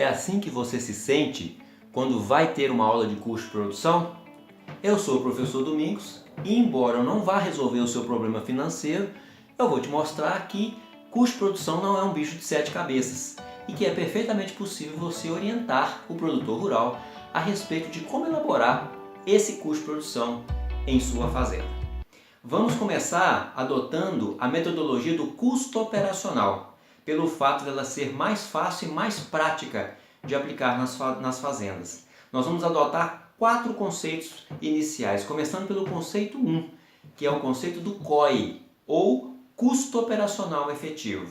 É assim que você se sente quando vai ter uma aula de custo de produção? Eu sou o professor Domingos e, embora eu não vá resolver o seu problema financeiro, eu vou te mostrar que custo de produção não é um bicho de sete cabeças e que é perfeitamente possível você orientar o produtor rural a respeito de como elaborar esse custo de produção em sua fazenda. Vamos começar adotando a metodologia do custo operacional, pelo fato dela ser mais fácil e mais prática de aplicar nas fazendas. Nós vamos adotar 4 conceitos iniciais, começando pelo conceito 1, que é o conceito do COE, ou custo operacional efetivo.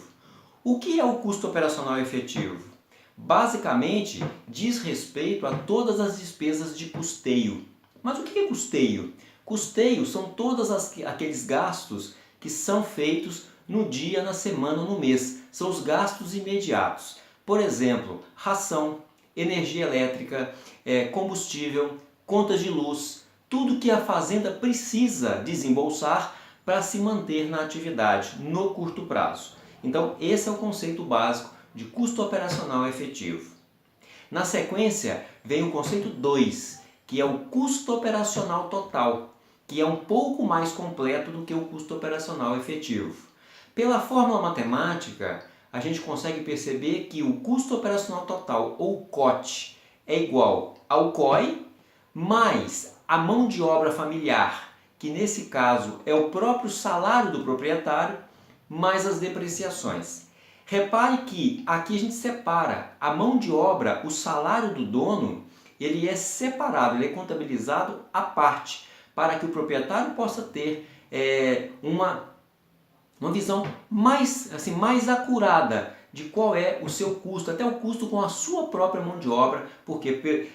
O que é o custo operacional efetivo? Basicamente, diz respeito a todas as despesas de custeio. Mas o que é custeio? Custeio são todos aqueles gastos que são feitos no dia, na semana, no mês. São os gastos imediatos. Por exemplo, ração, energia elétrica, combustível, contas de luz, tudo que a fazenda precisa desembolsar para se manter na atividade no curto prazo. Então, esse é o conceito básico de custo operacional efetivo. Na sequência, vem o conceito 2, que é o custo operacional total, que é um pouco mais completo do que o custo operacional efetivo. Pela fórmula matemática, a gente consegue perceber que o custo operacional total, ou COT, é igual ao COI mais a mão de obra familiar, que nesse caso é o próprio salário do proprietário, mais as depreciações. Repare que aqui a gente separa a mão de obra, o salário do dono, ele é separado, ele é contabilizado à parte, para que o proprietário possa ter uma visão mais acurada de qual é o seu custo, até o custo com a sua própria mão de obra, porque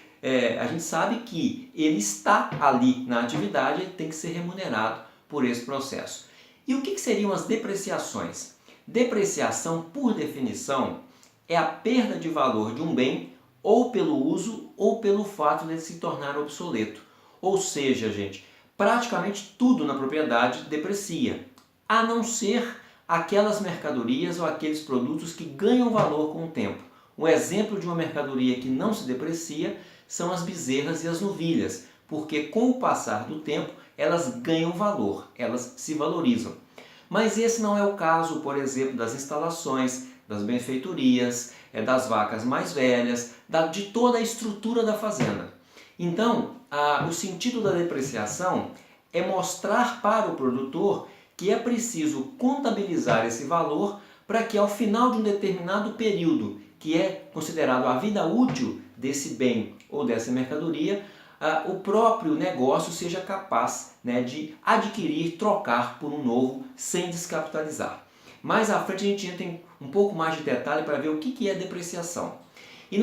a gente sabe que ele está ali na atividade e tem que ser remunerado por esse processo. E o que seriam as depreciações? Depreciação, por definição, é a perda de valor de um bem ou pelo uso ou pelo fato de ele se tornar obsoleto. Ou seja, gente, praticamente tudo na propriedade deprecia, a não ser aquelas mercadorias ou aqueles produtos que ganham valor com o tempo. Um exemplo de uma mercadoria que não se deprecia são as bezerras e as novilhas, porque com o passar do tempo elas ganham valor, elas se valorizam. Mas esse não é o caso, por exemplo, das instalações, das benfeitorias, das vacas mais velhas, de toda a estrutura da fazenda. Então, o sentido da depreciação é mostrar para o produtor que é preciso contabilizar esse valor para que ao final de um determinado período, que é considerado a vida útil desse bem ou dessa mercadoria, o próprio negócio seja capaz de adquirir, trocar por um novo sem descapitalizar. Mais à frente a gente entra em um pouco mais de detalhe para ver o que é depreciação. E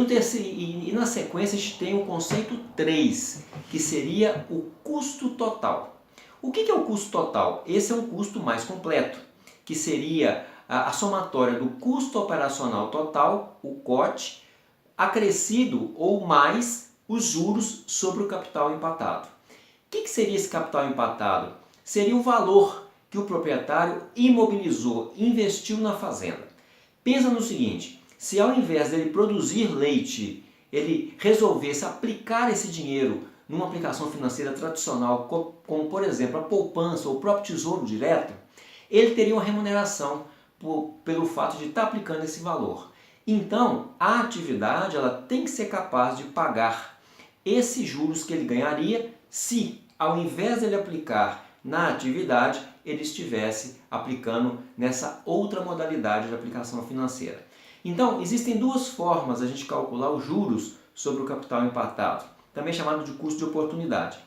na sequência a gente tem o conceito 3, que seria o custo total. O que é o custo total? Esse é um custo mais completo, que seria a somatória do custo operacional total, o COT, acrescido ou mais os juros sobre o capital empatado. O que seria esse capital empatado? Seria o valor que o proprietário imobilizou, investiu na fazenda. Pensa no seguinte, se ao invés dele produzir leite, ele resolvesse aplicar esse dinheiro numa aplicação financeira tradicional, como por exemplo a poupança ou o próprio tesouro direto, ele teria uma remuneração pelo fato de estar aplicando esse valor. Então, a atividade ela tem que ser capaz de pagar esses juros que ele ganharia se, ao invés de ele aplicar na atividade, ele estivesse aplicando nessa outra modalidade de aplicação financeira. Então, existem duas formas de a gente calcular os juros sobre o capital empatado, também chamado de custo de oportunidade.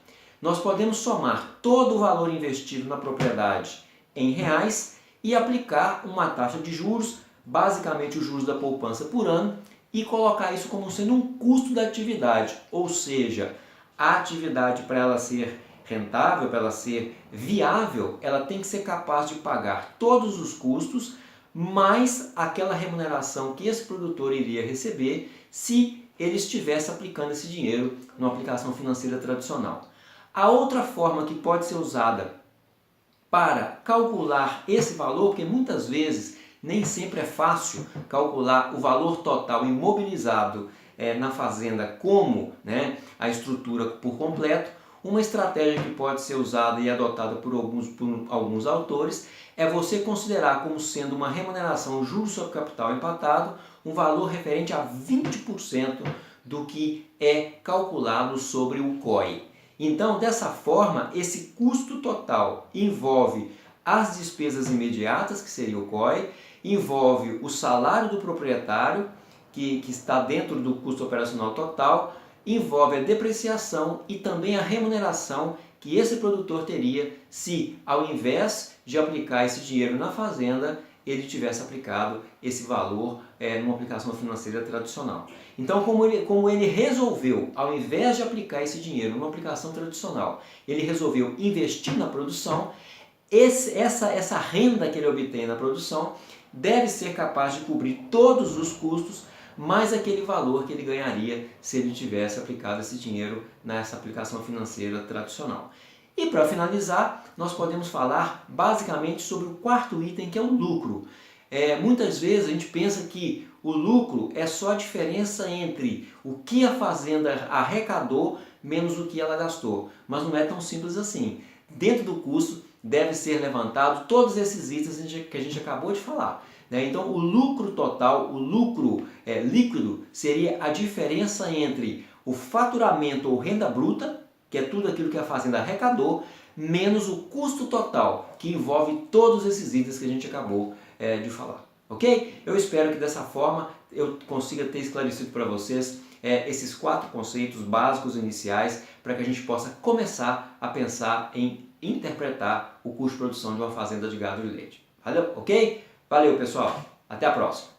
Nós podemos somar todo o valor investido na propriedade em reais e aplicar uma taxa de juros, basicamente os juros da poupança por ano, e colocar isso como sendo um custo da atividade, ou seja, a atividade para ela ser rentável, para ela ser viável, ela tem que ser capaz de pagar todos os custos, mais aquela remuneração que esse produtor iria receber se ele estivesse aplicando esse dinheiro numa aplicação financeira tradicional. A outra forma que pode ser usada para calcular esse valor, porque muitas vezes nem sempre é fácil calcular o valor total imobilizado na fazenda como, né, a estrutura por completo. Uma estratégia que pode ser usada e adotada por alguns autores é você considerar como sendo uma remuneração juros sobre capital empatado um valor referente a 20% do que é calculado sobre o COI. Então, dessa forma, esse custo total envolve as despesas imediatas, que seria o COI, envolve o salário do proprietário, que está dentro do custo operacional total, envolve a depreciação e também a remuneração que esse produtor teria se, ao invés de aplicar esse dinheiro na fazenda, ele tivesse aplicado esse valor numa aplicação financeira tradicional. Então, como ele resolveu, ao invés de aplicar esse dinheiro numa aplicação tradicional, ele resolveu investir na produção, essa renda que ele obtém na produção deve ser capaz de cobrir todos os custos, mais aquele valor que ele ganharia se ele tivesse aplicado esse dinheiro nessa aplicação financeira tradicional. E para finalizar, nós podemos falar basicamente sobre o quarto item, que é o lucro. Muitas vezes a gente pensa que o lucro é só a diferença entre o que a fazenda arrecadou menos o que ela gastou, mas não é tão simples assim. Dentro do custo deve ser levantado todos esses itens que a gente acabou de falar. Então, o lucro total, o lucro líquido, seria a diferença entre o faturamento ou renda bruta, que é tudo aquilo que a fazenda arrecadou, menos o custo total, que envolve todos esses itens que a gente acabou de falar. Ok? Eu espero que dessa forma eu consiga ter esclarecido para vocês esses 4 conceitos básicos iniciais para que a gente possa começar a pensar em interpretar o custo de produção de uma fazenda de gado e leite. Valeu? Ok? Valeu, pessoal. Até a próxima.